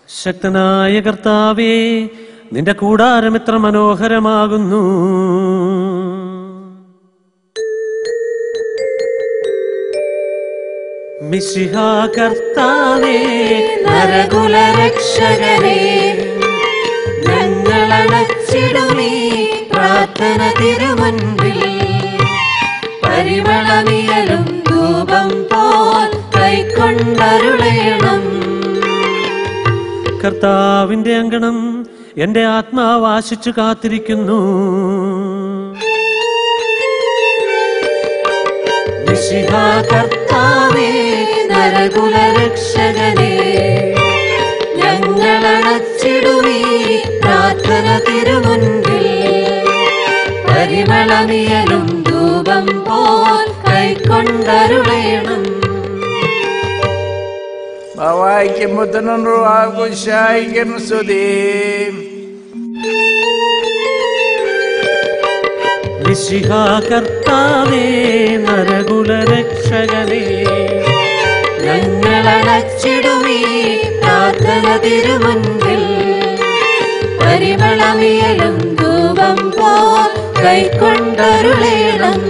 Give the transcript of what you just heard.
ശക്തനായ കർത്താവേ, നിന്റെ കൂടാരം എത്ര മനോഹരമാകുന്നു. മിശിഹാ കർത്താവേ, നരകുലരക്ഷകനേ, ഞങ്ങളണച്ചിടുമീ പ്രാർത്ഥന തിരുമുൻപിൽ. പരിമളമിയലും ധൂപം പോൽ കൈക്കൊണ്ടരുളേണം. കർത്താവിന്റെ അങ്കണം എന്റെ ആത്മാവ് ആശിച്ചു കാത്തിരിക്കുന്നു. മിശിഹാ കർത്താവേ, നരകുലരക്ഷകനേ, ഞങ്ങളണച്ചിടുമീ പ്രാർത്ഥന തിരുമുൻപിൽ. പരിമളമിയലും ധൂപം പോൽ കൈക്കൊണ്ടരുളേണം. ബാവായിക്കും പുത്രനും റുഹായ്ക്കും സ്തുതി. മിശിഹാ കർത്താവേ, നരകുലരക്ഷകനേ, ഞങ്ങളണച്ചിടുമീ പ്രാർത്ഥന തിരുമുൻപിൽ. പരിമളമിയലും ധൂപം പോൽ കൈക്കൊണ്ടരുളേണം.